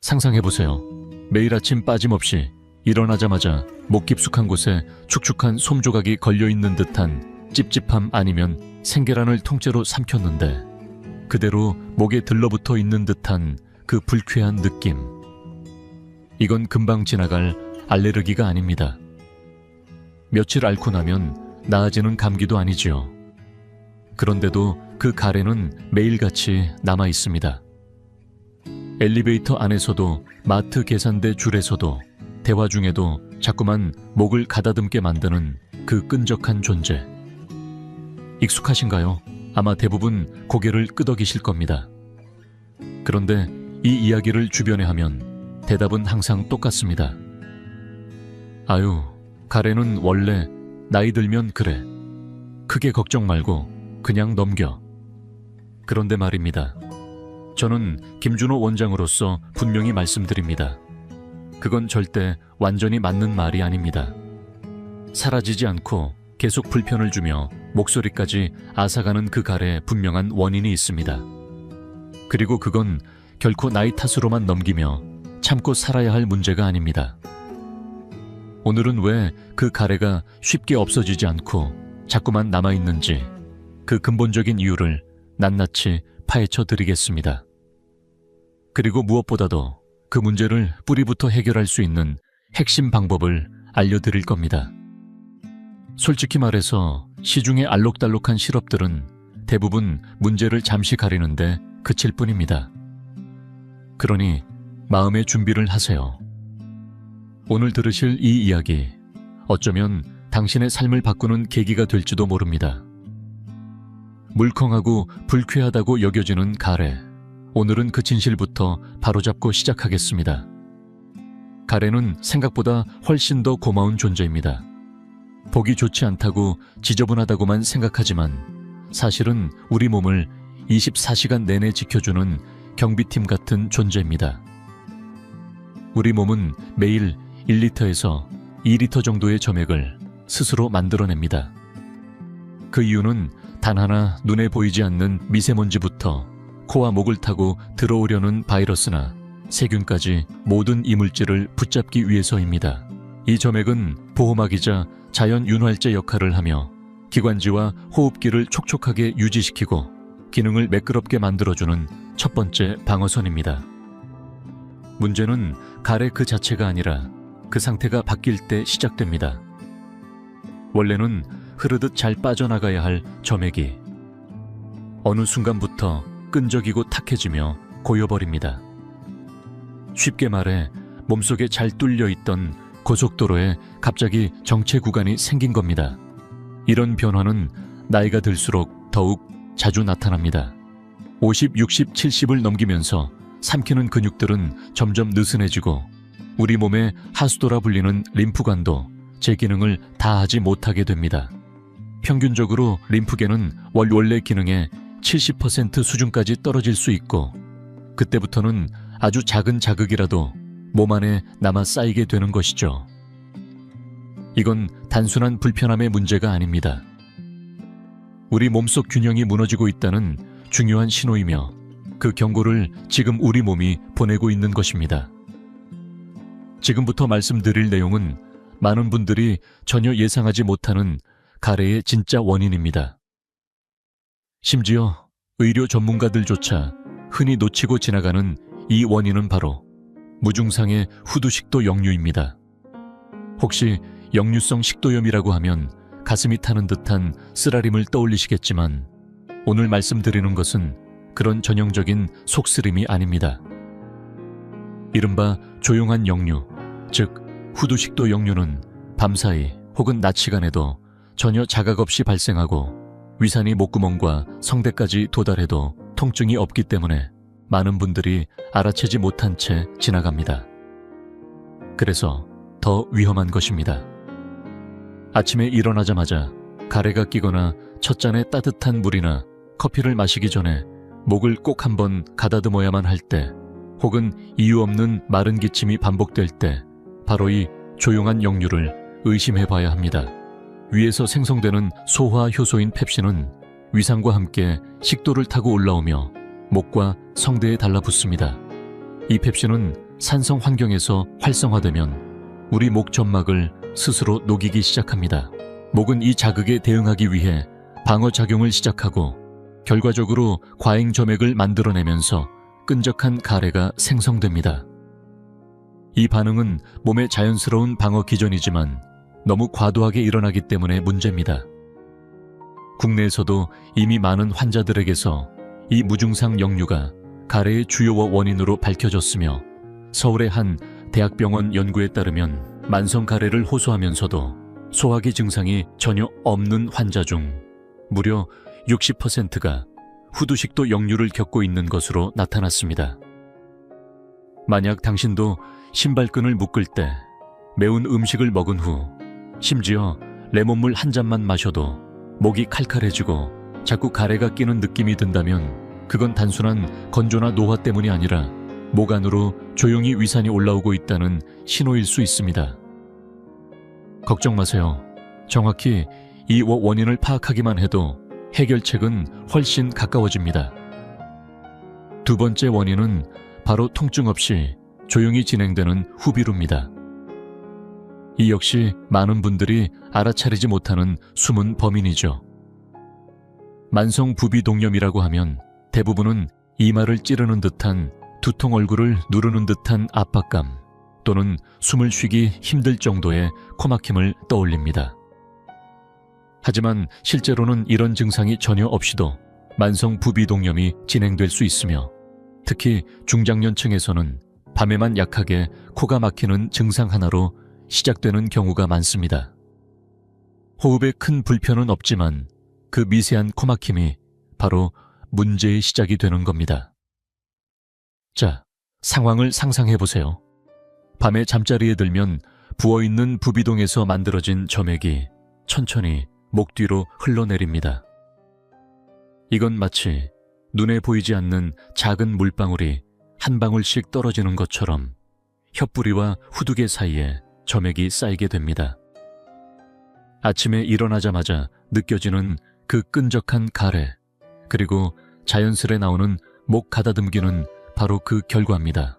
상상해보세요. 매일 아침 빠짐없이 일어나자마자 목 깊숙한 곳에 축축한 솜조각이 걸려있는 듯한 찝찝함 아니면 생계란을 통째로 삼켰는데 그대로 목에 들러붙어 있는 듯한 그 불쾌한 느낌. 이건 금방 지나갈 알레르기가 아닙니다. 며칠 앓고 나면 나아지는 감기도 아니지요. 그런데도 그 가래는 매일같이 남아 있습니다. 엘리베이터 안에서도 마트 계산대 줄에서도 대화 중에도 자꾸만 목을 가다듬게 만드는 그 끈적한 존재. 익숙하신가요? 아마 대부분 고개를 끄덕이실 겁니다. 그런데 이 이야기를 주변에 하면 대답은 항상 똑같습니다. 아유, 가래는 원래 나이 들면 그래. 크게 걱정 말고 그냥 넘겨. 그런데 말입니다. 저는 김준호 원장으로서 분명히 말씀드립니다. 그건 절대 완전히 맞는 말이 아닙니다. 사라지지 않고 계속 불편을 주며 목소리까지 앗아가는 그 가래에 분명한 원인이 있습니다. 그리고 그건 결코 나이 탓으로만 넘기며 참고 살아야 할 문제가 아닙니다. 오늘은 왜 그 가래가 쉽게 없어지지 않고 자꾸만 남아있는지 그 근본적인 이유를 낱낱이 파헤쳐 드리겠습니다. 그리고 무엇보다도 그 문제를 뿌리부터 해결할 수 있는 핵심 방법을 알려드릴 겁니다. 솔직히 말해서 시중의 알록달록한 시럽들은 대부분 문제를 잠시 가리는데 그칠 뿐입니다. 그러니 마음의 준비를 하세요. 오늘 들으실 이 이야기, 어쩌면 당신의 삶을 바꾸는 계기가 될지도 모릅니다. 물컹하고 불쾌하다고 여겨지는 가래. 오늘은 그 진실부터 바로잡고 시작하겠습니다. 가래는 생각보다 훨씬 더 고마운 존재입니다. 보기 좋지 않다고 지저분하다고만 생각하지만 사실은 우리 몸을 24시간 내내 지켜주는 경비팀 같은 존재입니다. 우리 몸은 매일 1리터에서 2리터 정도의 점액을 스스로 만들어냅니다. 그 이유는 단 하나 눈에 보이지 않는 미세먼지부터 코와 목을 타고 들어오려는 바이러스나 세균까지 모든 이물질을 붙잡기 위해서입니다. 이 점액은 보호막이자 자연 윤활제 역할을 하며 기관지와 호흡기를 촉촉하게 유지시키고 기능을 매끄럽게 만들어주는 첫 번째 방어선입니다. 문제는 가래 그 자체가 아니라 그 상태가 바뀔 때 시작됩니다. 원래는 흐르듯 잘 빠져나가야 할 점액이 어느 순간부터 끈적이고 탁해지며 고여버립니다. 쉽게 말해 몸속에 잘 뚫려 있던 고속도로에 갑자기 정체 구간이 생긴 겁니다. 이런 변화는 나이가 들수록 더욱 자주 나타납니다. 50, 60, 70을 넘기면서 삼키는 근육들은 점점 느슨해지고 우리 몸의 하수도라 불리는 림프관도 제 기능을 다 하지 못하게 됩니다. 평균적으로 림프계는 원래 기능의 70% 수준까지 떨어질 수 있고 그때부터는 아주 작은 자극이라도 몸 안에 남아 쌓이게 되는 것이죠. 이건 단순한 불편함의 문제가 아닙니다. 우리 몸속 균형이 무너지고 있다는 중요한 신호이며 그 경고를 지금 우리 몸이 보내고 있는 것입니다. 지금부터 말씀드릴 내용은 많은 분들이 전혀 예상하지 못하는 가래의 진짜 원인입니다. 심지어 의료 전문가들조차 흔히 놓치고 지나가는 이 원인은 바로 무증상의 후두식도 역류입니다. 혹시 역류성 식도염이라고 하면 가슴이 타는 듯한 쓰라림을 떠올리시겠지만 오늘 말씀드리는 것은 그런 전형적인 속쓰림이 아닙니다. 이른바 조용한 역류, 즉 후두식도 역류는 밤사이 혹은 낮 시간에도 전혀 자각 없이 발생하고 위산이 목구멍과 성대까지 도달해도 통증이 없기 때문에 많은 분들이 알아채지 못한 채 지나갑니다. 그래서 더 위험한 것입니다. 아침에 일어나자마자 가래가 끼거나 첫 잔에 따뜻한 물이나 커피를 마시기 전에 목을 꼭 한번 가다듬어야만 할 때 혹은 이유 없는 마른 기침이 반복될 때 바로 이 조용한 역류를 의심해 봐야 합니다. 위에서 생성되는 소화 효소인 펩신은 위산과 함께 식도를 타고 올라오며 목과 성대에 달라붙습니다. 이 펩신은 산성 환경에서 활성화되면 우리 목 점막을 스스로 녹이기 시작합니다. 목은 이 자극에 대응하기 위해 방어작용을 시작하고 결과적으로 과잉 점액을 만들어내면서 끈적한 가래가 생성됩니다. 이 반응은 몸의 자연스러운 방어 기전이지만 너무 과도하게 일어나기 때문에 문제입니다. 국내에서도 이미 많은 환자들에게서 이 무증상 역류가 가래의 주요 원인으로 밝혀졌으며 서울의 한 대학병원 연구에 따르면 만성 가래를 호소하면서도 소화기 증상이 전혀 없는 환자 중 무려 60%가 후두식도 역류를 겪고 있는 것으로 나타났습니다. 만약 당신도 신발끈을 묶을 때 매운 음식을 먹은 후 심지어 레몬물 한 잔만 마셔도 목이 칼칼해지고 자꾸 가래가 끼는 느낌이 든다면 그건 단순한 건조나 노화 때문이 아니라 목 안으로 조용히 위산이 올라오고 있다는 신호일 수 있습니다. 걱정 마세요. 정확히 이 원인을 파악하기만 해도 해결책은 훨씬 가까워집니다. 두 번째 원인은 바로 통증 없이 조용히 진행되는 후비루입니다. 이 역시 많은 분들이 알아차리지 못하는 숨은 범인이죠. 만성 부비동염이라고 하면 대부분은 이마를 찌르는 듯한 두통, 얼굴을 누르는 듯한 압박감 또는 숨을 쉬기 힘들 정도의 코막힘을 떠올립니다. 하지만 실제로는 이런 증상이 전혀 없이도 만성 부비동염이 진행될 수 있으며 특히 중장년층에서는 밤에만 약하게 코가 막히는 증상 하나로 시작되는 경우가 많습니다. 호흡에 큰 불편은 없지만 그 미세한 코막힘이 바로 문제의 시작이 되는 겁니다. 자, 상황을 상상해보세요. 밤에 잠자리에 들면 부어있는 부비동에서 만들어진 점액이 천천히 목 뒤로 흘러내립니다. 이건 마치 눈에 보이지 않는 작은 물방울이 한 방울씩 떨어지는 것처럼 혀뿌리와 후두개 사이에 점액이 쌓이게 됩니다. 아침에 일어나자마자 느껴지는 그 끈적한 가래, 그리고 자연스레 나오는 목 가다듬기는 바로 그 결과입니다.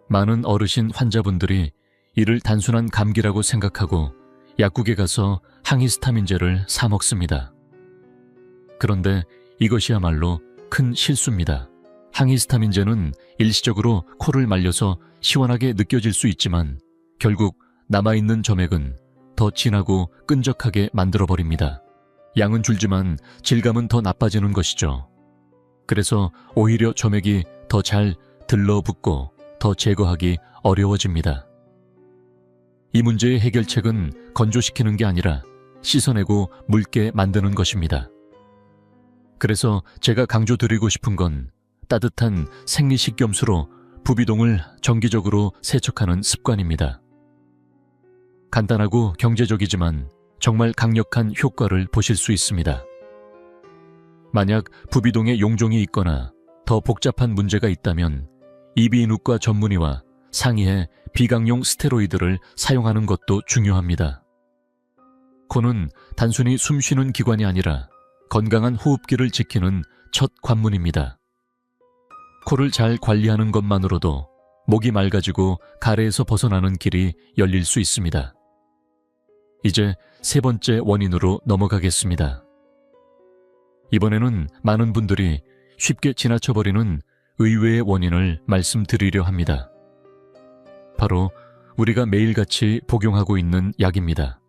많은 어르신 환자분들이 이를 단순한 감기라고 생각하고 약국에 가서 항히스타민제를 사 먹습니다. 그런데 이것이야말로 큰 실수입니다. 항히스타민제는 일시적으로 코를 말려서 시원하게 느껴질 수 있지만 결국 남아있는 점액은 더 진하고 끈적하게 만들어버립니다. 양은 줄지만 질감은 더 나빠지는 것이죠. 그래서 오히려 점액이 더 잘 들러붙고 더 제거하기 어려워집니다. 이 문제의 해결책은 건조시키는 게 아니라 씻어내고 묽게 만드는 것입니다. 그래서 제가 강조드리고 싶은 건 따뜻한 생리식염수로 부비동을 정기적으로 세척하는 습관입니다. 간단하고 경제적이지만 정말 강력한 효과를 보실 수 있습니다. 만약 부비동에 용종이 있거나 더 복잡한 문제가 있다면 이비인후과 전문의와 상의해 비강용 스테로이드를 사용하는 것도 중요합니다. 코는 단순히 숨쉬는 기관이 아니라 건강한 호흡기를 지키는 첫 관문입니다. 코를 잘 관리하는 것만으로도 목이 맑아지고 가래에서 벗어나는 길이 열릴 수 있습니다. 이제 세 번째 원인으로 넘어가겠습니다. 이번에는 많은 분들이 쉽게 지나쳐버리는 의외의 원인을 말씀드리려 합니다. 바로 우리가 매일같이 복용하고 있는 약입니다.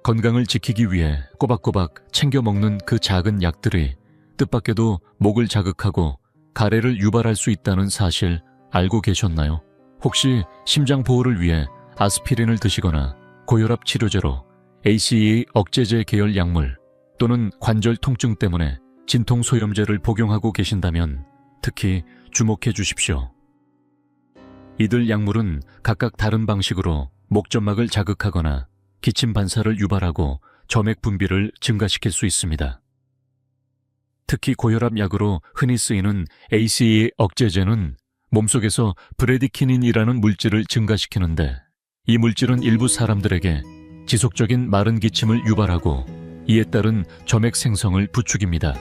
건강을 지키기 위해 꼬박꼬박 챙겨 먹는 그 작은 약들이 뜻밖에도 목을 자극하고 가래를 유발할 수 있다는 사실 알고 계셨나요? 혹시 심장 보호를 위해 아스피린을 드시거나 고혈압 치료제로 ACE 억제제 계열 약물 또는 관절 통증 때문에 진통소염제를 복용하고 계신다면 특히 주목해 주십시오. 이들 약물은 각각 다른 방식으로 목점막을 자극하거나 기침 반사를 유발하고 점액 분비를 증가시킬 수 있습니다. 특히 고혈압 약으로 흔히 쓰이는 ACE 억제제는 몸속에서 브레디키닌이라는 물질을 증가시키는데 이 물질은 일부 사람들에게 지속적인 마른 기침을 유발하고 이에 따른 점액 생성을 부추깁니다.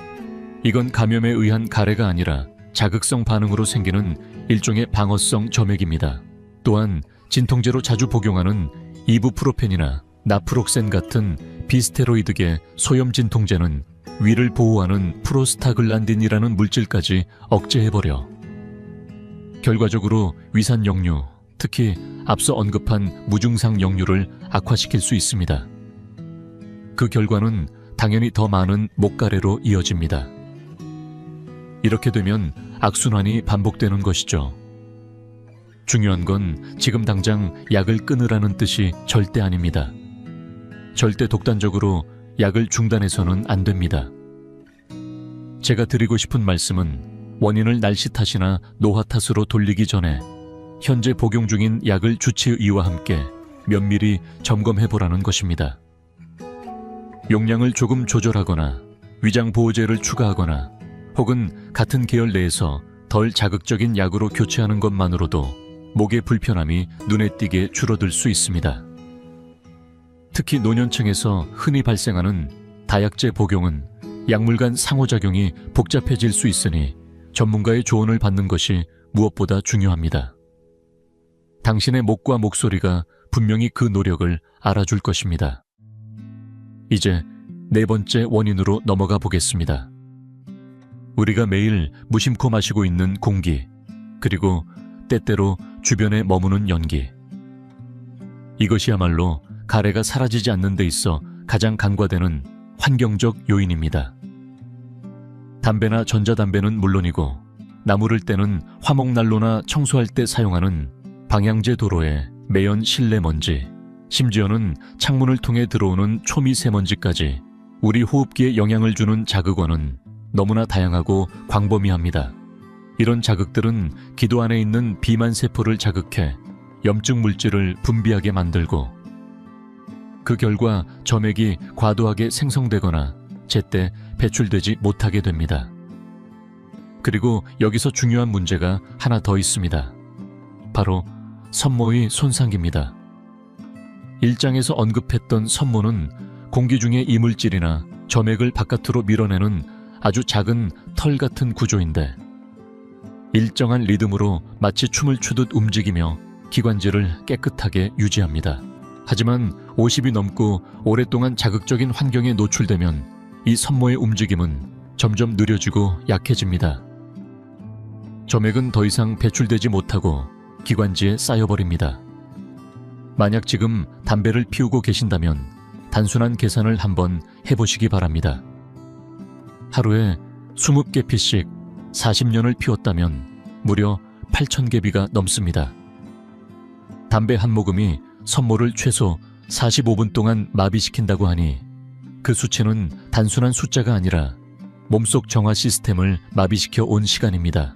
이건 감염에 의한 가래가 아니라 자극성 반응으로 생기는 일종의 방어성 점액입니다. 또한 진통제로 자주 복용하는 이부프로펜이나 나프록센 같은 비스테로이드계 소염 진통제는 위를 보호하는 프로스타글란딘이라는 물질까지 억제해버려 결과적으로 위산 역류, 특히 앞서 언급한 무증상 역류를 악화시킬 수 있습니다. 그 결과는 당연히 더 많은 목가래로 이어집니다. 이렇게 되면 악순환이 반복되는 것이죠. 중요한 건 지금 당장 약을 끊으라는 뜻이 절대 아닙니다. 절대 독단적으로 약을 중단해서는 안 됩니다. 제가 드리고 싶은 말씀은 원인을 날씨 탓이나 노화 탓으로 돌리기 전에 현재 복용 중인 약을 주치의와 함께 면밀히 점검해보라는 것입니다. 용량을 조금 조절하거나 위장보호제를 추가하거나 혹은 같은 계열 내에서 덜 자극적인 약으로 교체하는 것만으로도 목의 불편함이 눈에 띄게 줄어들 수 있습니다. 특히 노년층에서 흔히 발생하는 다약제 복용은 약물 간 상호작용이 복잡해질 수 있으니 전문가의 조언을 받는 것이 무엇보다 중요합니다. 당신의 목과 목소리가 분명히 그 노력을 알아줄 것입니다. 이제 네 번째 원인으로 넘어가 보겠습니다. 우리가 매일 무심코 마시고 있는 공기, 그리고 때때로 주변에 머무는 연기. 이것이야말로 가래가 사라지지 않는 데 있어 가장 간과되는 환경적 요인입니다. 담배나 전자담배는 물론이고 나무를 떼는 화목난로나 청소할 때 사용하는 방향제 도로에 매연 실내 먼지, 심지어는 창문을 통해 들어오는 초미세먼지까지 우리 호흡기에 영향을 주는 자극원은 너무나 다양하고 광범위합니다. 이런 자극들은 기도 안에 있는 비만세포를 자극해 염증 물질을 분비하게 만들고 그 결과 점액이 과도하게 생성되거나 제때 배출되지 못하게 됩니다. 그리고 여기서 중요한 문제가 하나 더 있습니다. 바로 섬모의 손상입니다. 1장에서 언급했던 섬모는 공기 중의 이물질이나 점액을 바깥으로 밀어내는 아주 작은 털 같은 구조인데 일정한 리듬으로 마치 춤을 추듯 움직이며 기관지를 깨끗하게 유지합니다. 하지만 50이 넘고 오랫동안 자극적인 환경에 노출되면 이 섬모의 움직임은 점점 느려지고 약해집니다. 점액은 더 이상 배출되지 못하고 기관지에 쌓여버립니다. 만약 지금 담배를 피우고 계신다면 단순한 계산을 한번 해보시기 바랍니다. 하루에 20개피씩 40년을 피웠다면 무려 8,000개비가 넘습니다. 담배 한 모금이 섬모를 최소 45분 동안 마비시킨다고 하니 그 수치는 단순한 숫자가 아니라 몸속 정화 시스템을 마비시켜 온 시간입니다.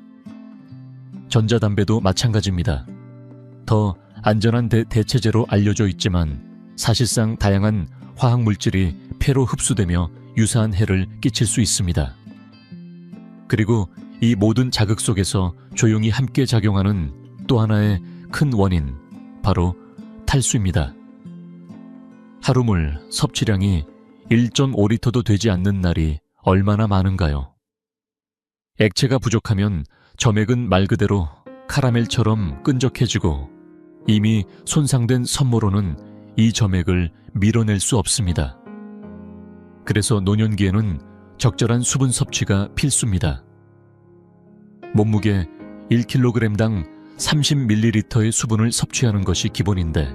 전자담배도 마찬가지입니다. 더 안전한 대체제로 알려져 있지만 사실상 다양한 화학물질이 폐로 흡수되며 유사한 해를 끼칠 수 있습니다. 그리고 이 모든 자극 속에서 조용히 함께 작용하는 또 하나의 큰 원인, 바로 탈수입니다. 하루물 섭취량이 1.5리터도 되지 않는 날이 얼마나 많은가요? 액체가 부족하면 점액은 말 그대로 카라멜처럼 끈적해지고 이미 손상된 섬모로는 이 점액을 밀어낼 수 없습니다. 그래서 노년기에는 적절한 수분 섭취가 필수입니다. 몸무게 1kg당 30ml의 수분을 섭취하는 것이 기본인데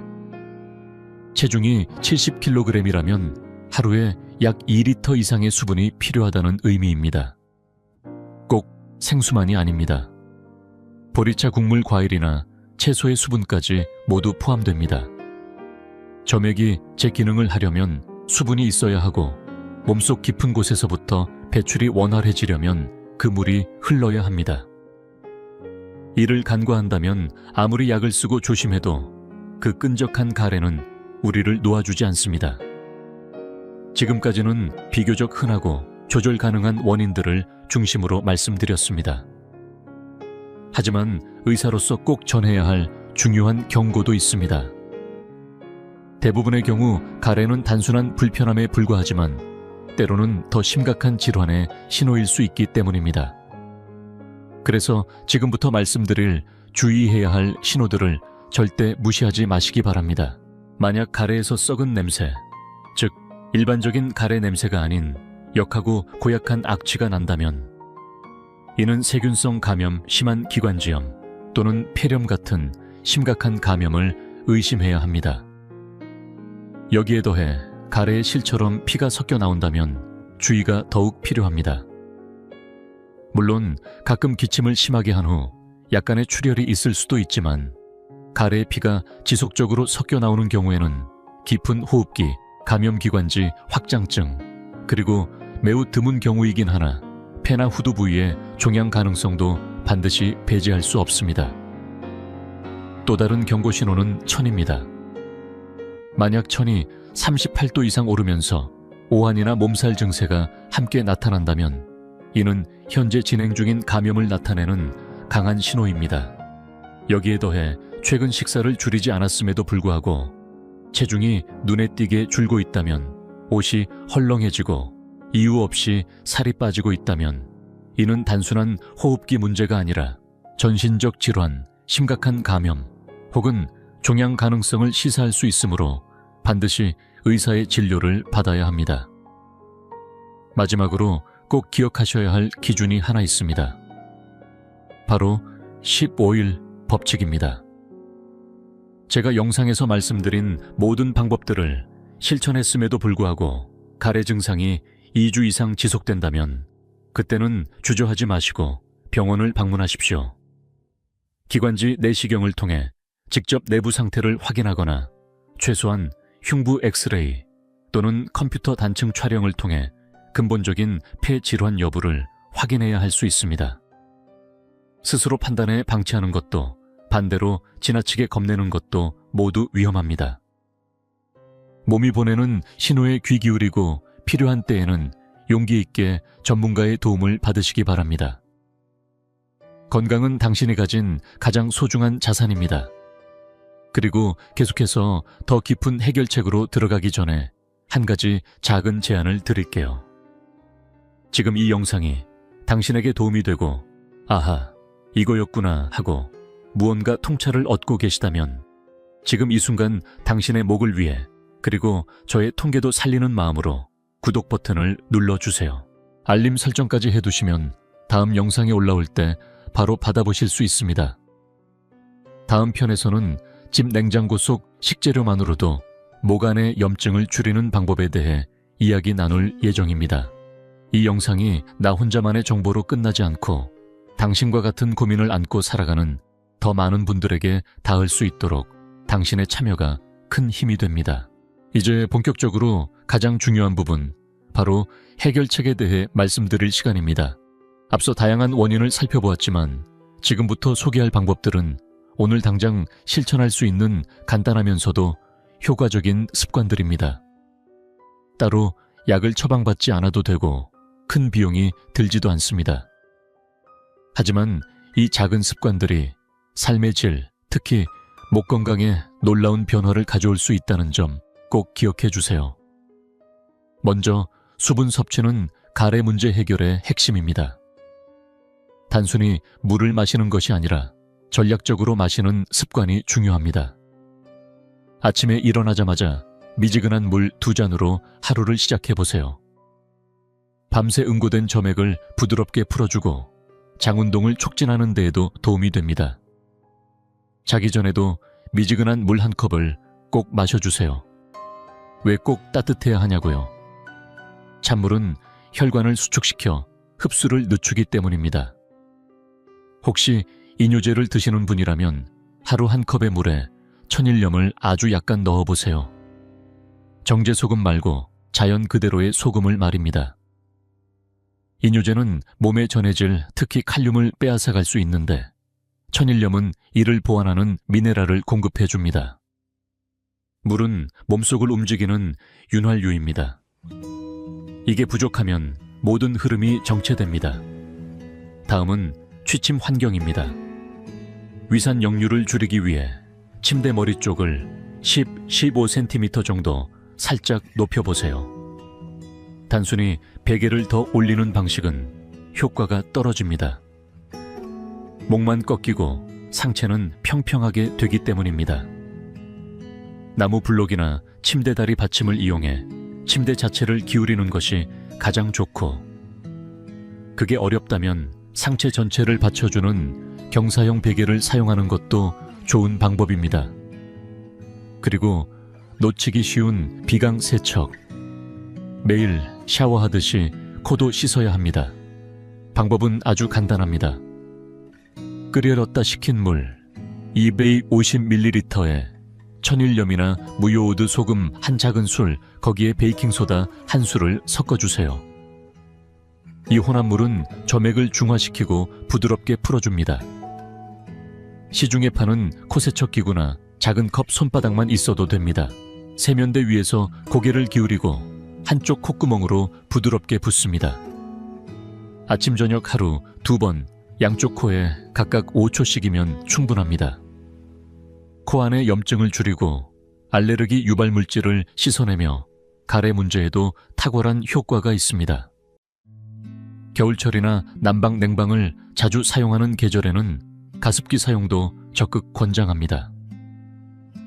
체중이 70kg이라면 하루에 약 2리터 이상의 수분이 필요하다는 의미입니다. 꼭 생수만이 아닙니다. 보리차 국물 과일이나 채소의 수분까지 모두 포함됩니다. 점액이 제 기능을 하려면 수분이 있어야 하고 몸속 깊은 곳에서부터 배출이 원활해지려면 그 물이 흘러야 합니다. 이를 간과한다면 아무리 약을 쓰고 조심해도 그 끈적한 가래는 우리를 놓아주지 않습니다. 지금까지는 비교적 흔하고 조절 가능한 원인들을 중심으로 말씀드렸습니다. 하지만 의사로서 꼭 전해야 할 중요한 경고도 있습니다. 대부분의 경우 가래는 단순한 불편함에 불과하지만 때로는 더 심각한 질환의 신호일 수 있기 때문입니다. 그래서 지금부터 말씀드릴 주의해야 할 신호들을 절대 무시하지 마시기 바랍니다. 만약 가래에서 썩은 냄새, 즉 일반적인 가래 냄새가 아닌 역하고 고약한 악취가 난다면 이는 세균성 감염, 심한 기관지염 또는 폐렴 같은 심각한 감염을 의심해야 합니다. 여기에 더해 가래에 실처럼 피가 섞여 나온다면 주의가 더욱 필요합니다. 물론 가끔 기침을 심하게 한 후 약간의 출혈이 있을 수도 있지만 가래의 피가 지속적으로 섞여 나오는 경우에는 깊은 호흡기, 감염기관지 확장증, 그리고 매우 드문 경우이긴 하나 폐나 후두 부위의 종양 가능성도 반드시 배제할 수 없습니다. 또 다른 경고 신호는 천입니다. 만약 천이 38도 이상 오르면서 오한이나 몸살 증세가 함께 나타난다면 이는 현재 진행 중인 감염을 나타내는 강한 신호입니다. 여기에 더해 최근 식사를 줄이지 않았음에도 불구하고 체중이 눈에 띄게 줄고 있다면, 옷이 헐렁해지고 이유 없이 살이 빠지고 있다면 이는 단순한 호흡기 문제가 아니라 전신적 질환, 심각한 감염 혹은 종양 가능성을 시사할 수 있으므로 반드시 의사의 진료를 받아야 합니다. 마지막으로 꼭 기억하셔야 할 기준이 하나 있습니다. 바로 15일 법칙입니다. 제가 영상에서 말씀드린 모든 방법들을 실천했음에도 불구하고 가래 증상이 2주 이상 지속된다면 그때는 주저하지 마시고 병원을 방문하십시오. 기관지 내시경을 통해 직접 내부 상태를 확인하거나 최소한 흉부 엑스레이 또는 컴퓨터 단층 촬영을 통해 근본적인 폐 질환 여부를 확인해야 할 수 있습니다. 스스로 판단해 방치하는 것도 반대로 지나치게 겁내는 것도 모두 위험합니다. 몸이 보내는 신호에 귀 기울이고 필요한 때에는 용기 있게 전문가의 도움을 받으시기 바랍니다. 건강은 당신이 가진 가장 소중한 자산입니다. 그리고 계속해서 더 깊은 해결책으로 들어가기 전에 한 가지 작은 제안을 드릴게요. 지금 이 영상이 당신에게 도움이 되고 아하, 이거였구나 하고 무언가 통찰을 얻고 계시다면 지금 이 순간 당신의 목을 위해 그리고 저의 통계도 살리는 마음으로 구독 버튼을 눌러주세요. 알림 설정까지 해두시면 다음 영상이 올라올 때 바로 받아보실 수 있습니다. 다음 편에서는 집 냉장고 속 식재료만으로도 목 안의 염증을 줄이는 방법에 대해 이야기 나눌 예정입니다. 이 영상이 나 혼자만의 정보로 끝나지 않고 당신과 같은 고민을 안고 살아가는 더 많은 분들에게 닿을 수 있도록 당신의 참여가 큰 힘이 됩니다. 이제 본격적으로 가장 중요한 부분, 바로 해결책에 대해 말씀드릴 시간입니다. 앞서 다양한 원인을 살펴보았지만 지금부터 소개할 방법들은 오늘 당장 실천할 수 있는 간단하면서도 효과적인 습관들입니다. 따로 약을 처방받지 않아도 되고 큰 비용이 들지도 않습니다. 하지만 이 작은 습관들이 삶의 질, 특히 목 건강에 놀라운 변화를 가져올 수 있다는 점 꼭 기억해 주세요. 먼저 수분 섭취는 가래 문제 해결의 핵심입니다. 단순히 물을 마시는 것이 아니라 전략적으로 마시는 습관이 중요합니다. 아침에 일어나자마자 미지근한 물 2잔으로 하루를 시작해 보세요. 밤새 응고된 점액을 부드럽게 풀어주고 장운동을 촉진하는 데에도 도움이 됩니다. 자기 전에도 미지근한 물 1컵을 꼭 마셔주세요. 왜 꼭 따뜻해야 하냐고요? 찬물은 혈관을 수축시켜 흡수를 늦추기 때문입니다. 혹시 이뇨제를 드시는 분이라면 하루 1컵의 물에 천일염을 아주 약간 넣어보세요. 정제 소금 말고 자연 그대로의 소금을 말입니다. 이뇨제는 몸에 전해질 특히 칼륨을 빼앗아갈 수 있는데 천일염은 이를 보완하는 미네랄을 공급해줍니다. 물은 몸속을 움직이는 윤활유입니다. 이게 부족하면 모든 흐름이 정체됩니다. 다음은 취침 환경입니다. 위산 역류를 줄이기 위해 침대 머리 쪽을 10-15cm 정도 살짝 높여보세요. 단순히 베개를 더 올리는 방식은 효과가 떨어집니다. 목만 꺾이고 상체는 평평하게 되기 때문입니다. 나무 블록이나 침대 다리 받침을 이용해 침대 자체를 기울이는 것이 가장 좋고, 그게 어렵다면 상체 전체를 받쳐주는 경사형 베개를 사용하는 것도 좋은 방법입니다. 그리고 놓치기 쉬운 비강 세척. 매일 샤워하듯이 코도 씻어야 합니다. 방법은 아주 간단합니다. 끓여넣다 식힌 물 250ml에 천일염이나 무효우드 소금 한 작은술, 거기에 베이킹소다 한 술을 섞어주세요. 이 혼합물은 점액을 중화시키고 부드럽게 풀어줍니다. 시중에 파는 코세척 기구나 작은 컵 손바닥만 있어도 됩니다. 세면대 위에서 고개를 기울이고 한쪽 콧구멍으로 부드럽게 붓습니다. 아침 저녁 하루 2번 양쪽 코에 각각 5초씩이면 충분합니다. 코 안의 염증을 줄이고 알레르기 유발 물질을 씻어내며 가래 문제에도 탁월한 효과가 있습니다. 겨울철이나 난방, 냉방을 자주 사용하는 계절에는 가습기 사용도 적극 권장합니다.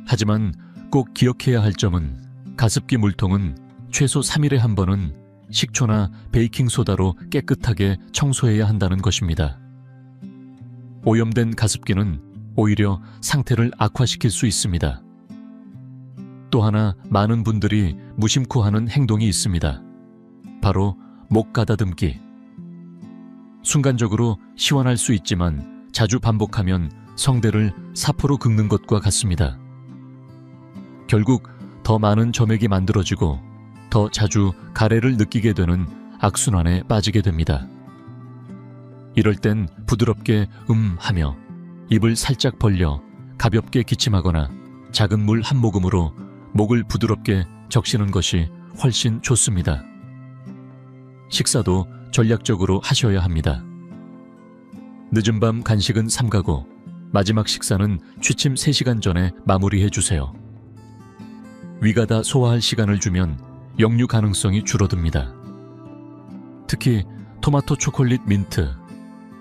하지만 꼭 기억해야 할 점은 가습기 물통은 최소 3일에 한 번은 식초나 베이킹소다로 깨끗하게 청소해야 한다는 것입니다. 오염된 가습기는 오히려 상태를 악화시킬 수 있습니다. 또 하나 많은 분들이 무심코 하는 행동이 있습니다. 바로 목 가다듬기. 순간적으로 시원할 수 있지만 자주 반복하면 성대를 사포로 긁는 것과 같습니다. 결국 더 많은 점액이 만들어지고 더 자주 가래를 느끼게 되는 악순환에 빠지게 됩니다. 이럴 땐 부드럽게 하며 입을 살짝 벌려 가볍게 기침하거나 작은 물 한 모금으로 목을 부드럽게 적시는 것이 훨씬 좋습니다. 식사도 전략적으로 하셔야 합니다. 늦은 밤 간식은 삼가고 마지막 식사는 취침 3시간 전에 마무리해 주세요. 위가 다 소화할 시간을 주면 역류 가능성이 줄어듭니다. 특히 토마토 초콜릿 민트,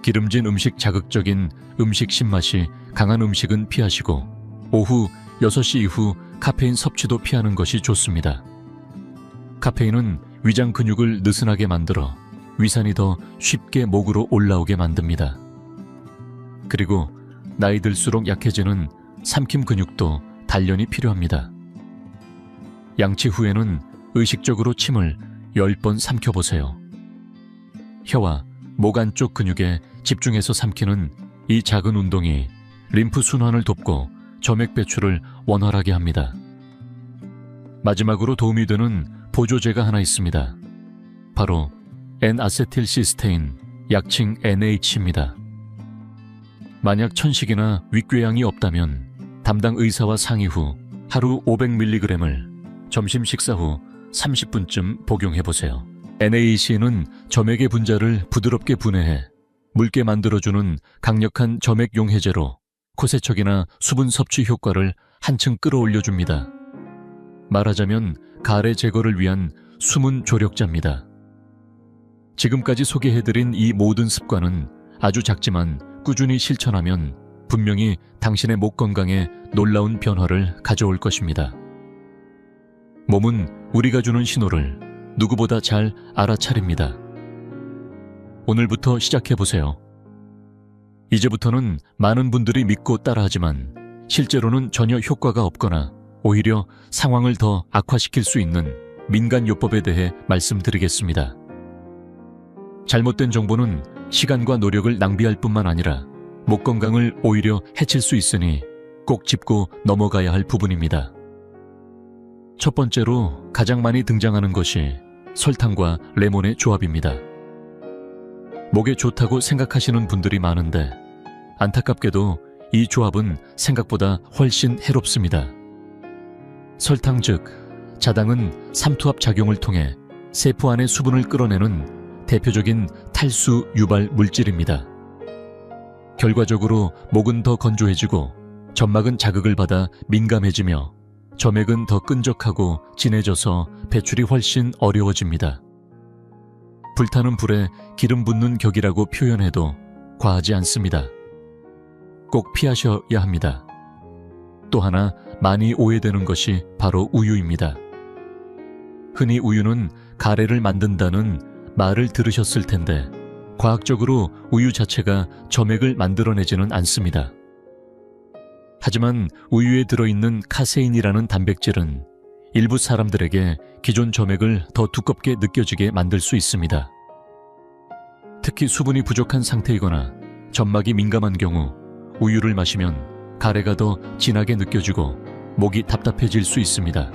기름진 음식, 자극적인 음식 신맛이 강한 음식은 피하시고 오후 6시 이후 카페인 섭취도 피하는 것이 좋습니다. 카페인은 위장 근육을 느슨하게 만들어 위산이 더 쉽게 목으로 올라오게 만듭니다. 그리고 나이 들수록 약해지는 삼킴 근육도 단련이 필요합니다. 양치 후에는 의식적으로 침을 10번 삼켜보세요. 혀와 목 안쪽 근육에 집중해서 삼키는 이 작은 운동이 림프 순환을 돕고 점액 배출을 원활하게 합니다. 마지막으로 도움이 되는 보조제가 하나 있습니다. 바로 N-아세틸시스테인, 약칭 NH입니다. 만약 천식이나 윗궤양이 없다면 담당 의사와 상의 후 하루 500mg을 점심 식사 후 30분쯤 복용해보세요. NAC는 점액의 분자를 부드럽게 분해해 묽게 만들어주는 강력한 점액용 해제로 코세척이나 수분 섭취 효과를 한층 끌어올려줍니다. 말하자면 가래 제거를 위한 숨은 조력자입니다. 지금까지 소개해드린 이 모든 습관은 아주 작지만 꾸준히 실천하면 분명히 당신의 목 건강에 놀라운 변화를 가져올 것입니다. 몸은 우리가 주는 신호를 누구보다 잘 알아차립니다. 오늘부터 시작해보세요. 이제부터는 많은 분들이 믿고 따라하지만 실제로는 전혀 효과가 없거나 오히려 상황을 더 악화시킬 수 있는 민간요법에 대해 말씀드리겠습니다. 잘못된 정보는 시간과 노력을 낭비할 뿐만 아니라 목 건강을 오히려 해칠 수 있으니 꼭 짚고 넘어가야 할 부분입니다. 첫 번째로 가장 많이 등장하는 것이 설탕과 레몬의 조합입니다. 목에 좋다고 생각하시는 분들이 많은데 안타깝게도 이 조합은 생각보다 훨씬 해롭습니다. 설탕 즉 자당은 삼투압 작용을 통해 세포 안의 수분을 끌어내는 대표적인 탈수 유발 물질입니다. 결과적으로 목은 더 건조해지고 점막은 자극을 받아 민감해지며 점액은 더 끈적하고 진해져서 배출이 훨씬 어려워집니다. 불타는 불에 기름 붓는 격이라고 표현해도 과하지 않습니다. 꼭 피하셔야 합니다. 또 하나 많이 오해되는 것이 바로 우유입니다. 흔히 우유는 가래를 만든다는 말을 들으셨을 텐데 과학적으로 우유 자체가 점액을 만들어내지는 않습니다. 하지만 우유에 들어있는 카세인이라는 단백질은 일부 사람들에게 기존 점액을 더 두껍게 느껴지게 만들 수 있습니다. 특히 수분이 부족한 상태이거나 점막이 민감한 경우 우유를 마시면 가래가 더 진하게 느껴지고 목이 답답해질 수 있습니다.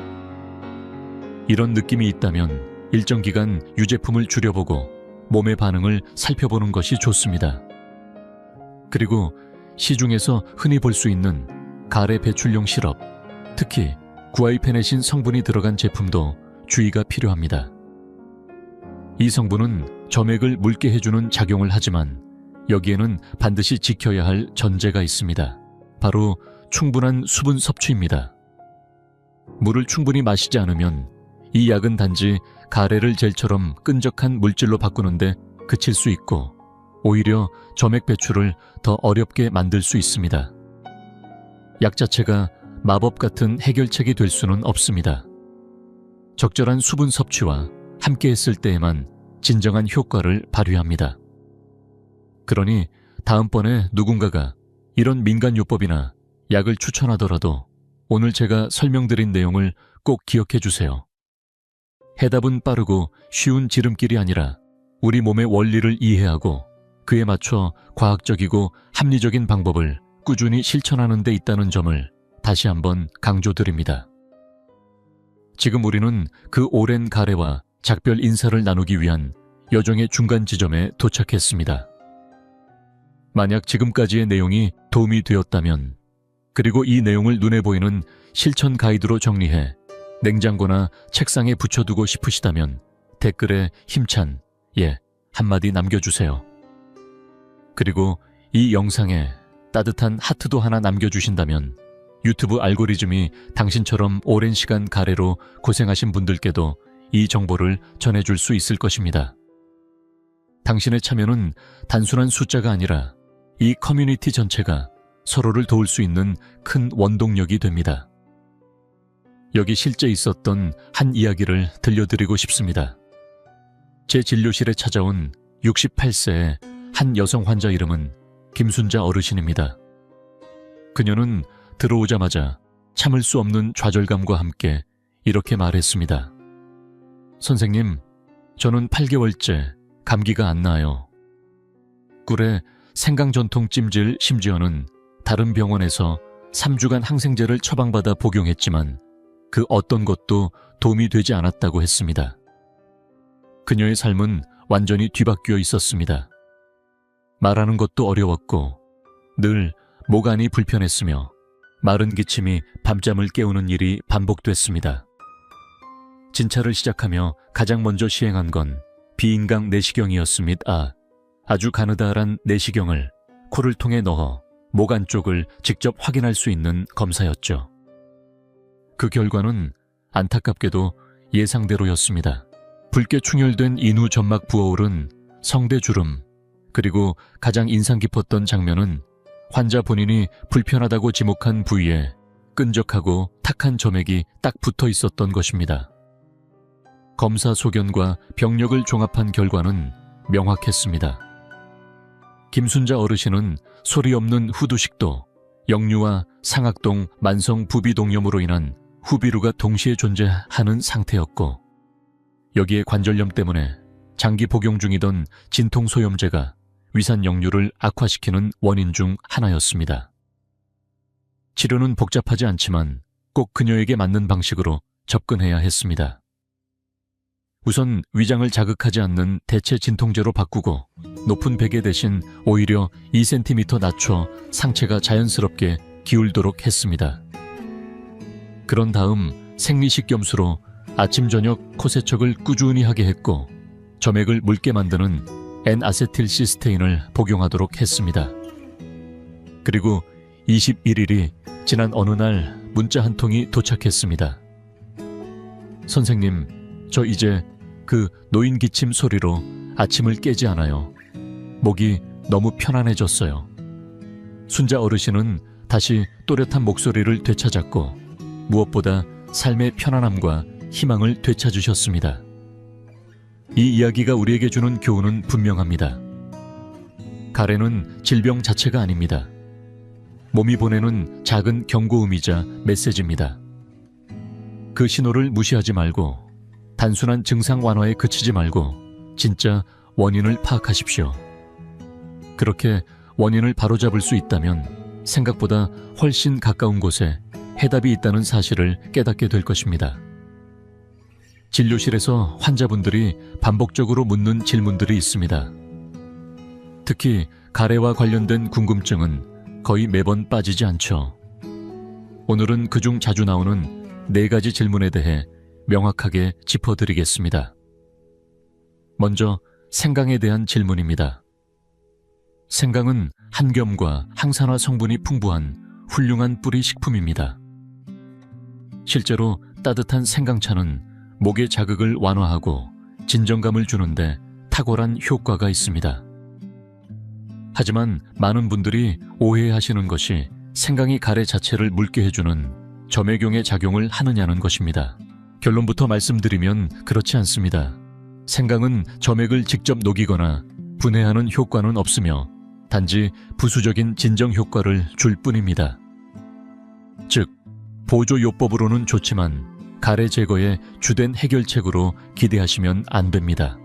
이런 느낌이 있다면 일정 기간 유제품을 줄여보고 몸의 반응을 살펴보는 것이 좋습니다. 그리고 시중에서 흔히 볼 수 있는 가래 배출용 시럽, 특히 구아이페네신 성분이 들어간 제품도 주의가 필요합니다. 이 성분은 점액을 묽게 해주는 작용을 하지만 여기에는 반드시 지켜야 할 전제가 있습니다. 바로 충분한 수분 섭취입니다. 물을 충분히 마시지 않으면 이 약은 단지 가래를 젤처럼 끈적한 물질로 바꾸는데 그칠 수 있고 오히려 점액 배출을 더 어렵게 만들 수 있습니다. 약 자체가 마법 같은 해결책이 될 수는 없습니다. 적절한 수분 섭취와 함께 했을 때에만 진정한 효과를 발휘합니다. 그러니 다음번에 누군가가 이런 민간요법이나 약을 추천하더라도 오늘 제가 설명드린 내용을 꼭 기억해 주세요. 해답은 빠르고 쉬운 지름길이 아니라 우리 몸의 원리를 이해하고 그에 맞춰 과학적이고 합리적인 방법을 꾸준히 실천하는 데 있다는 점을 다시 한번 강조드립니다. 지금 우리는 그 오랜 가래와 작별 인사를 나누기 위한 여정의 중간 지점에 도착했습니다. 만약 지금까지의 내용이 도움이 되었다면, 그리고 이 내용을 눈에 보이는 실천 가이드로 정리해 냉장고나 책상에 붙여두고 싶으시다면 댓글에 힘찬 한마디 남겨주세요. 그리고 이 영상에 따뜻한 하트도 하나 남겨주신다면 유튜브 알고리즘이 당신처럼 오랜 시간 가래로 고생하신 분들께도 이 정보를 전해줄 수 있을 것입니다. 당신의 참여는 단순한 숫자가 아니라 이 커뮤니티 전체가 서로를 도울 수 있는 큰 원동력이 됩니다. 여기 실제 있었던 한 이야기를 들려드리고 싶습니다. 제 진료실에 찾아온 68세의 한 여성 환자 이름은 김순자 어르신입니다. 그녀는 들어오자마자 참을 수 없는 좌절감과 함께 이렇게 말했습니다. 선생님, 저는 8개월째 감기가 안 나아요. 꿀에 생강전통 찜질, 심지어는 다른 병원에서 3주간 항생제를 처방받아 복용했지만 그 어떤 것도 도움이 되지 않았다고 했습니다. 그녀의 삶은 완전히 뒤바뀌어 있었습니다. 말하는 것도 어려웠고 늘 목 안이 불편했으며 마른 기침이 밤잠을 깨우는 일이 반복됐습니다. 진찰을 시작하며 가장 먼저 시행한 건 비인강 내시경이었습니다. 아주 가느다란 내시경을 코를 통해 넣어 목 안쪽을 직접 확인할 수 있는 검사였죠. 그 결과는 안타깝게도 예상대로였습니다. 붉게 충혈된 인후 점막 부어오른 성대주름, 그리고 가장 인상 깊었던 장면은 환자 본인이 불편하다고 지목한 부위에 끈적하고 탁한 점액이 딱 붙어 있었던 것입니다. 검사 소견과 병력을 종합한 결과는 명확했습니다. 김순자 어르신은 소리 없는 후두식도, 역류와 상악동 만성 부비동염으로 인한 후비루가 동시에 존재하는 상태였고, 여기에 관절염 때문에 장기 복용 중이던 진통소염제가 위산 역류를 악화시키는 원인 중 하나였습니다. 치료는 복잡하지 않지만 꼭 그녀에게 맞는 방식으로 접근해야 했습니다. 우선 위장을 자극하지 않는 대체 진통제로 바꾸고 높은 베개 대신 오히려 2cm 낮춰 상체가 자연스럽게 기울도록 했습니다. 그런 다음 생리식 겸수로 아침 저녁 코 세척을 꾸준히 하게 했고 점액을 묽게 만드는 N아세틸시스테인을 복용하도록 했습니다. 그리고 21일이 지난 어느 날 문자 한 통이 도착했습니다. 선생님, 저 이제 그 노인 기침 소리로 아침을 깨지 않아요. 목이 너무 편안해졌어요. 순자 어르신은 다시 또렷한 목소리를 되찾았고 무엇보다 삶의 편안함과 희망을 되찾으셨습니다. 이 이야기가 우리에게 주는 교훈은 분명합니다. 가래는 질병 자체가 아닙니다. 몸이 보내는 작은 경고음이자 메시지입니다. 그 신호를 무시하지 말고 단순한 증상 완화에 그치지 말고 진짜 원인을 파악하십시오. 그렇게 원인을 바로잡을 수 있다면 생각보다 훨씬 가까운 곳에 해답이 있다는 사실을 깨닫게 될 것입니다. 진료실에서 환자분들이 반복적으로 묻는 질문들이 있습니다. 특히 가래와 관련된 궁금증은 거의 매번 빠지지 않죠. 오늘은 그중 자주 나오는 4가지 질문에 대해 명확하게 짚어드리겠습니다. 먼저 생강에 대한 질문입니다. 생강은 한겸과 항산화 성분이 풍부한 훌륭한 뿌리 식품입니다. 실제로 따뜻한 생강차는 목의 자극을 완화하고 진정감을 주는데 탁월한 효과가 있습니다. 하지만 많은 분들이 오해하시는 것이 생강이 가래 자체를 묽게 해주는 점액용의 작용을 하느냐는 것입니다. 결론부터 말씀드리면 그렇지 않습니다. 생강은 점액을 직접 녹이거나 분해하는 효과는 없으며 단지 부수적인 진정 효과를 줄 뿐입니다. 즉, 보조요법으로는 좋지만 가래 제거의 주된 해결책으로 기대하시면 안 됩니다.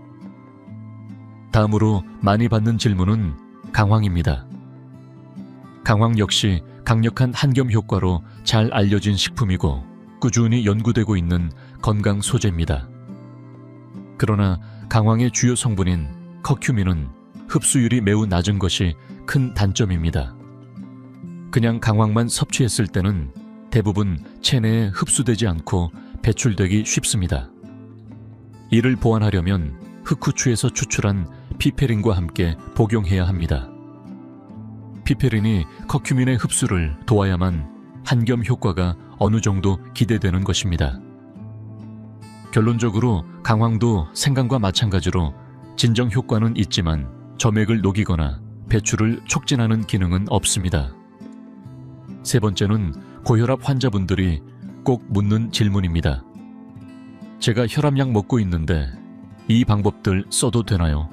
다음으로 많이 받는 질문은 강황입니다. 강황 역시 강력한 한겸 효과로 잘 알려진 식품이고 꾸준히 연구되고 있는 건강 소재입니다. 그러나 강황의 주요 성분인 커큐민은 흡수율이 매우 낮은 것이 큰 단점입니다. 그냥 강황만 섭취했을 때는 대부분 체내에 흡수되지 않고 배출되기 쉽습니다. 이를 보완하려면 흑후추에서 추출한 피페린과 함께 복용해야 합니다. 피페린이 커큐민의 흡수를 도와야만 한겸 효과가 어느 정도 기대되는 것입니다. 결론적으로 강황도 생강과 마찬가지로 진정 효과는 있지만 점액을 녹이거나 배출을 촉진하는 기능은 없습니다. 세 번째는 고혈압 환자분들이 꼭 묻는 질문입니다. 제가 혈압약 먹고 있는데 이 방법들 써도 되나요?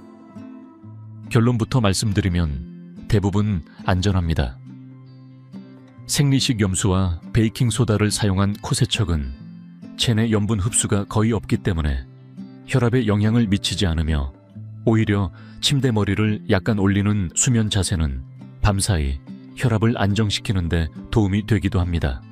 결론부터 말씀드리면 대부분 안전합니다. 생리식 염수와 베이킹소다를 사용한 코세척은 체내 염분 흡수가 거의 없기 때문에 혈압에 영향을 미치지 않으며 오히려 침대 머리를 약간 올리는 수면 자세는 밤사이 혈압을 안정시키는 데 도움이 되기도 합니다.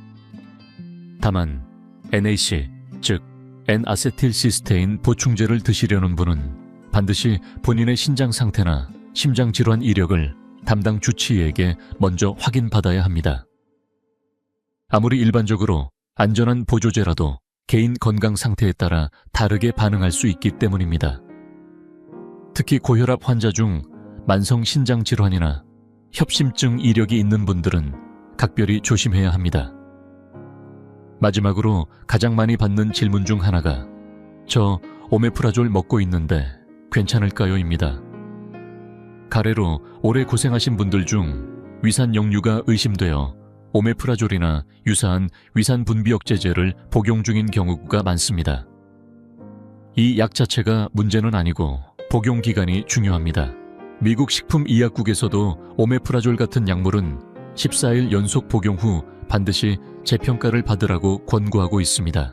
다만 NAC, 즉 N아세틸시스테인 보충제를 드시려는 분은 반드시 본인의 신장 상태나 심장질환 이력을 담당 주치의에게 먼저 확인받아야 합니다. 아무리 일반적으로 안전한 보조제라도 개인 건강 상태에 따라 다르게 반응할 수 있기 때문입니다. 특히 고혈압 환자 중 만성 신장 질환이나 협심증 이력이 있는 분들은 각별히 조심해야 합니다. 마지막으로 가장 많이 받는 질문 중 하나가 저 오메프라졸 먹고 있는데 괜찮을까요?입니다. 가래로 오래 고생하신 분들 중 위산 역류가 의심되어 오메프라졸이나 유사한 위산 분비 억제제를 복용 중인 경우가 많습니다. 이 약 자체가 문제는 아니고 복용 기간이 중요합니다. 미국 식품의약국에서도 오메프라졸 같은 약물은 14일 연속 복용 후 반드시 재평가를 받으라고 권고하고 있습니다.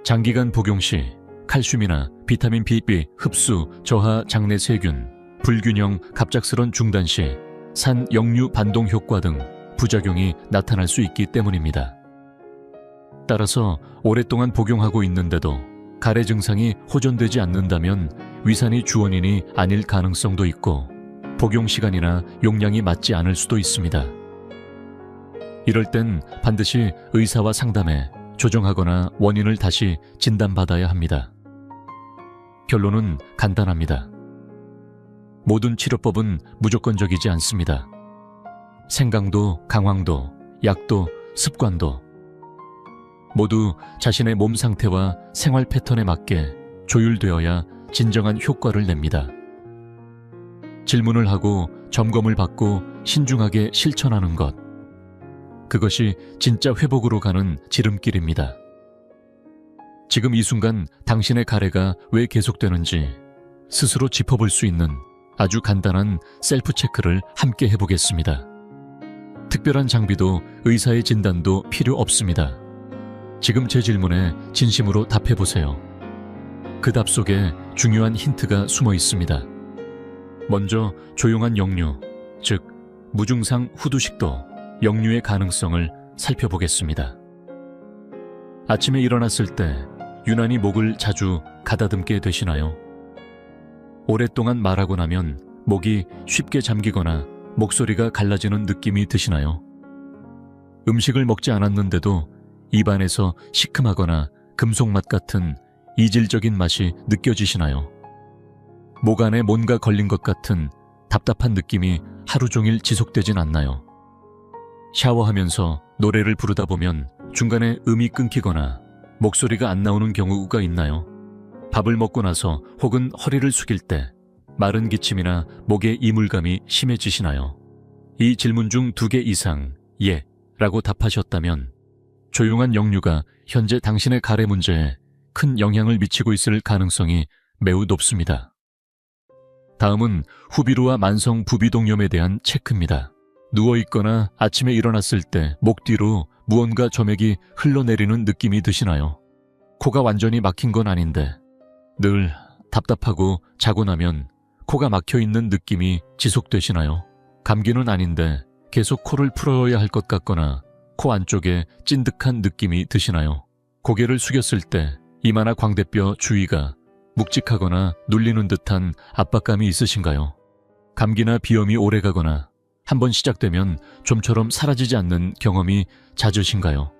장기간 복용 시 칼슘이나 비타민 B 흡수 저하 장내 세균, 불균형 갑작스런 중단 시 산 역류 반동 효과 등 부작용이 나타날 수 있기 때문입니다. 따라서 오랫동안 복용하고 있는데도 가래 증상이 호전되지 않는다면 위산이 주원인이 아닐 가능성도 있고 복용 시간이나 용량이 맞지 않을 수도 있습니다. 이럴 땐 반드시 의사와 상담해 조정하거나 원인을 다시 진단받아야 합니다. 결론은 간단합니다. 모든 치료법은 무조건적이지 않습니다. 생강도, 강황도, 약도, 습관도 모두 자신의 몸 상태와 생활 패턴에 맞게 조율되어야 진정한 효과를 냅니다. 질문을 하고 점검을 받고 신중하게 실천하는 것. 그것이 진짜 회복으로 가는 지름길입니다. 지금 이 순간 당신의 가래가 왜 계속되는지 스스로 짚어볼 수 있는 아주 간단한 셀프 체크를 함께 해보겠습니다. 특별한 장비도 의사의 진단도 필요 없습니다. 지금 제 질문에 진심으로 답해보세요. 그 답 속에 중요한 힌트가 숨어 있습니다. 먼저 조용한 역류, 즉 무증상 후두식도, 역류의 가능성을 살펴보겠습니다. 아침에 일어났을 때 유난히 목을 자주 가다듬게 되시나요? 오랫동안 말하고 나면 목이 쉽게 잠기거나 목소리가 갈라지는 느낌이 드시나요? 음식을 먹지 않았는데도 입안에서 시큼하거나 금속맛 같은 이질적인 맛이 느껴지시나요? 목 안에 뭔가 걸린 것 같은 답답한 느낌이 하루 종일 지속되진 않나요? 샤워하면서 노래를 부르다 보면 중간에 음이 끊기거나 목소리가 안 나오는 경우가 있나요? 밥을 먹고 나서 혹은 허리를 숙일 때 마른 기침이나 목의 이물감이 심해지시나요? 이 질문 중 2개 이상 예 라고 답하셨다면 조용한 역류가 현재 당신의 가래 문제에 큰 영향을 미치고 있을 가능성이 매우 높습니다. 다음은 후비루와 만성 부비동염에 대한 체크입니다. 누워있거나 아침에 일어났을 때 목 뒤로 무언가 점액이 흘러내리는 느낌이 드시나요? 코가 완전히 막힌 건 아닌데 늘 답답하고 자고 나면 코가 막혀있는 느낌이 지속되시나요? 감기는 아닌데 계속 코를 풀어야 할 것 같거나 코 안쪽에 찐득한 느낌이 드시나요? 고개를 숙였을 때 이마나 광대뼈 주위가 묵직하거나 눌리는 듯한 압박감이 있으신가요? 감기나 비염이 오래가거나 한번 시작되면 좀처럼 사라지지 않는 경험이 잦으신가요?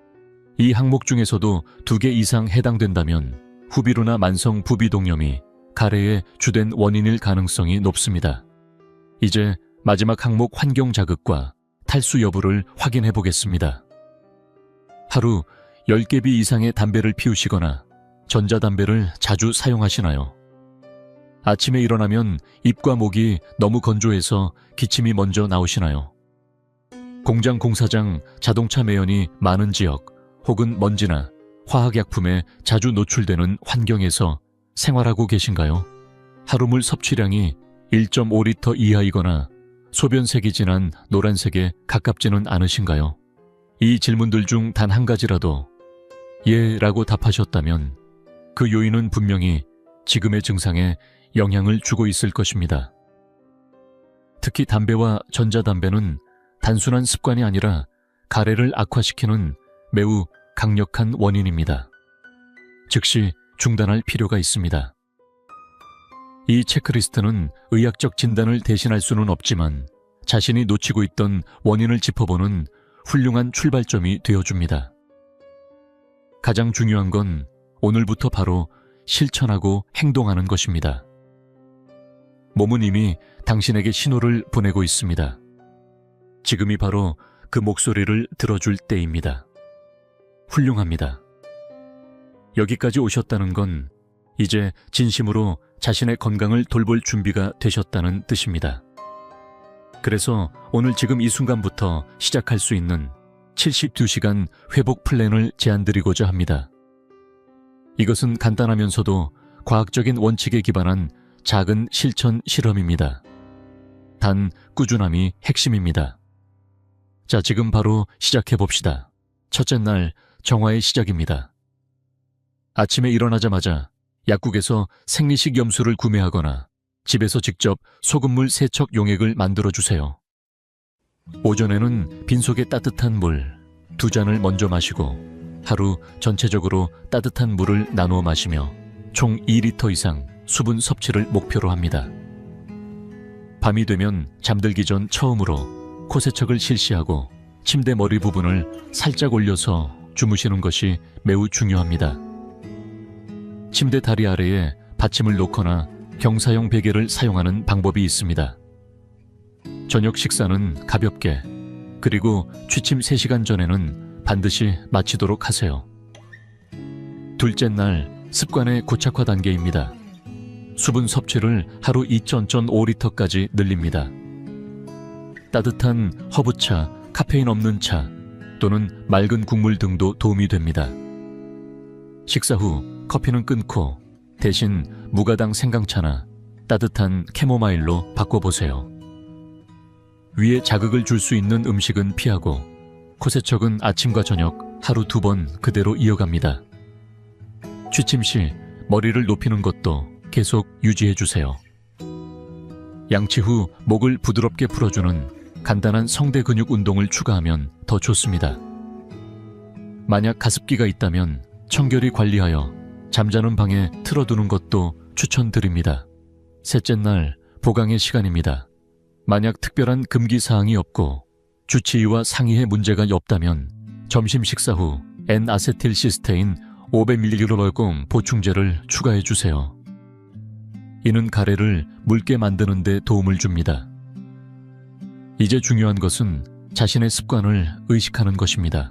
이 항목 중에서도 2개 이상 해당된다면 후비루나 만성 부비동염이 가래의 주된 원인일 가능성이 높습니다. 이제 마지막 항목 환경 자극과 탈수 여부를 확인해 보겠습니다. 하루 10개비 이상의 담배를 피우시거나 전자담배를 자주 사용하시나요? 아침에 일어나면 입과 목이 너무 건조해서 기침이 먼저 나오시나요? 공장 공사장 자동차 매연이 많은 지역 혹은 먼지나 화학약품에 자주 노출되는 환경에서 생활하고 계신가요? 하루물 섭취량이 1.5리터 이하이거나 소변색이 진한 노란색에 가깝지는 않으신가요? 이 질문들 중 단 한 가지라도 예 라고 답하셨다면 그 요인은 분명히 지금의 증상에 영향을 주고 있을 것입니다. 특히 담배와 전자담배는 단순한 습관이 아니라 가래를 악화시키는 매우 강력한 원인입니다. 즉시 중단할 필요가 있습니다. 이 체크리스트는 의학적 진단을 대신할 수는 없지만 자신이 놓치고 있던 원인을 짚어보는 훌륭한 출발점이 되어줍니다. 가장 중요한 건 오늘부터 바로 실천하고 행동하는 것입니다. 몸은 이미 당신에게 신호를 보내고 있습니다. 지금이 바로 그 목소리를 들어줄 때입니다. 훌륭합니다. 여기까지 오셨다는 건 이제 진심으로 자신의 건강을 돌볼 준비가 되셨다는 뜻입니다. 그래서 오늘 지금 이 순간부터 시작할 수 있는 72시간 회복 플랜을 제안드리고자 합니다. 이것은 간단하면서도 과학적인 원칙에 기반한 작은 실천 실험입니다. 단 꾸준함이 핵심입니다. 자, 지금 바로 시작해봅시다. 첫째 날 정화의 시작입니다. 아침에 일어나자마자 약국에서 생리식 염수를 구매하거나 집에서 직접 소금물 세척 용액을 만들어주세요. 오전에는 빈속에 따뜻한 물 2잔을 먼저 마시고 하루 전체적으로 따뜻한 물을 나누어 마시며 총 2리터 이상 수분 섭취를 목표로 합니다. 밤이 되면 잠들기 전 처음으로 코 세척을 실시하고 침대 머리 부분을 살짝 올려서 주무시는 것이 매우 중요합니다. 침대 다리 아래에 받침을 놓거나 경사용 베개를 사용하는 방법이 있습니다. 저녁 식사는 가볍게, 그리고 취침 3시간 전에는 반드시 마치도록 하세요. 둘째 날 습관의 고착화 단계입니다. 수분 섭취를 하루 2.5리터까지 늘립니다. 따뜻한 허브차, 카페인 없는 차 또는 맑은 국물 등도 도움이 됩니다. 식사 후 커피는 끊고 대신 무가당 생강차나 따뜻한 캐모마일로 바꿔보세요. 위에 자극을 줄 수 있는 음식은 피하고 코세척은 아침과 저녁 하루 2번 그대로 이어갑니다. 취침 시 머리를 높이는 것도 계속 유지해주세요. 양치 후 목을 부드럽게 풀어주는 간단한 성대 근육 운동을 추가하면 더 좋습니다. 만약 가습기가 있다면 청결히 관리하여 잠자는 방에 틀어두는 것도 추천드립니다. 셋째 날 보강의 시간입니다. 만약 특별한 금기 사항이 없고 주치의와 상의해 문제가 없다면 점심 식사 후 N-아세틸시스테인 500mg 보충제를 추가해 주세요. 이는 가래를 묽게 만드는 데 도움을 줍니다. 이제 중요한 것은 자신의 습관을 의식하는 것입니다.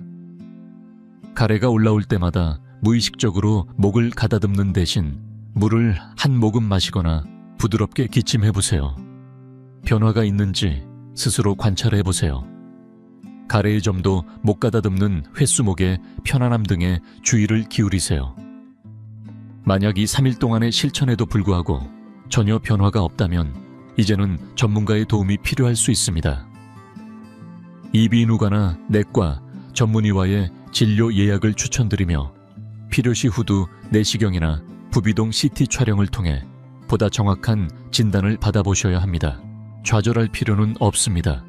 가래가 올라올 때마다 무의식적으로 목을 가다듬는 대신 물을 한 모금 마시거나 부드럽게 기침해 보세요. 변화가 있는지 스스로 관찰해 보세요. 가래의 점도 목 가다듬는 횟수목의 편안함 등에 주의를 기울이세요. 만약 이 3일 동안의 실천에도 불구하고 전혀 변화가 없다면 이제는 전문가의 도움이 필요할 수 있습니다. 이비인후과나 내과, 전문의와의 진료 예약을 추천드리며 필요시 후두 내시경이나 부비동 CT 촬영을 통해 보다 정확한 진단을 받아보셔야 합니다. 좌절할 필요는 없습니다.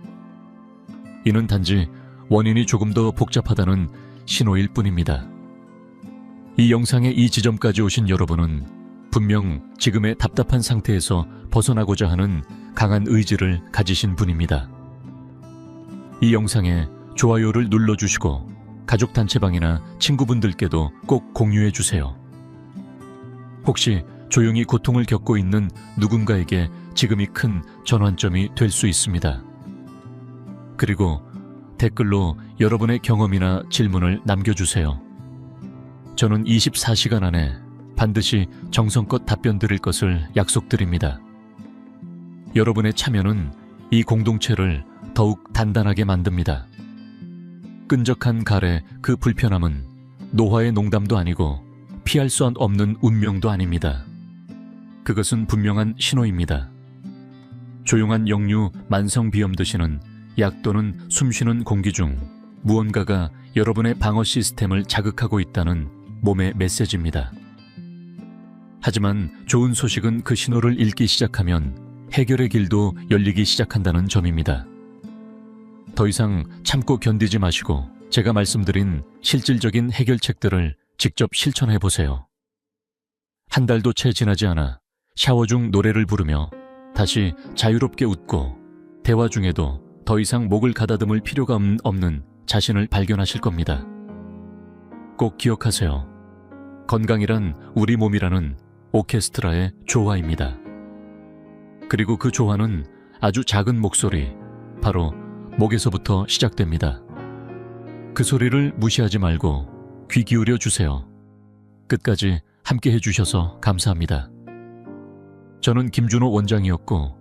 이는 단지 원인이 조금 더 복잡하다는 신호일 뿐입니다. 이 영상의 이 지점까지 오신 여러분은 분명 지금의 답답한 상태에서 벗어나고자 하는 강한 의지를 가지신 분입니다. 이 영상에 좋아요를 눌러주시고 가족 단체방이나 친구분들께도 꼭 공유해 주세요. 혹시 조용히 고통을 겪고 있는 누군가에게 지금이 큰 전환점이 될 수 있습니다. 그리고 댓글로 여러분의 경험이나 질문을 남겨주세요. 저는 24시간 안에 반드시 정성껏 답변 드릴 것을 약속드립니다. 여러분의 참여는 이 공동체를 더욱 단단하게 만듭니다. 끈적한 가래 그 불편함은 노화의 농담도 아니고 피할 수 없는 운명도 아닙니다. 그것은 분명한 신호입니다. 조용한 역류 만성 비염 드시는 약 또는 숨쉬는 공기 중 무언가가 여러분의 방어 시스템을 자극하고 있다는 몸의 메시지입니다. 하지만 좋은 소식은 그 신호를 읽기 시작하면 해결의 길도 열리기 시작한다는 점입니다. 더 이상 참고 견디지 마시고 제가 말씀드린 실질적인 해결책들을 직접 실천해 보세요. 한 달도 채 지나지 않아 샤워 중 노래를 부르며 다시 자유롭게 웃고 대화 중에도 더 이상 목을 가다듬을 필요가 없는 자신을 발견하실 겁니다. 꼭 기억하세요. 건강이란 우리 몸이라는 오케스트라의 조화입니다. 그리고 그 조화는 아주 작은 목소리, 바로 목에서부터 시작됩니다. 그 소리를 무시하지 말고 귀 기울여 주세요. 끝까지 함께 해주셔서 감사합니다. 저는 김준호 원장이었고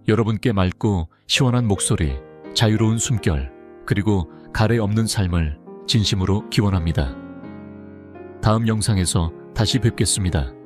여러분께 맑고 시원한 목소리, 자유로운 숨결, 그리고 가래 없는 삶을 진심으로 기원합니다. 다음 영상에서 다시 뵙겠습니다.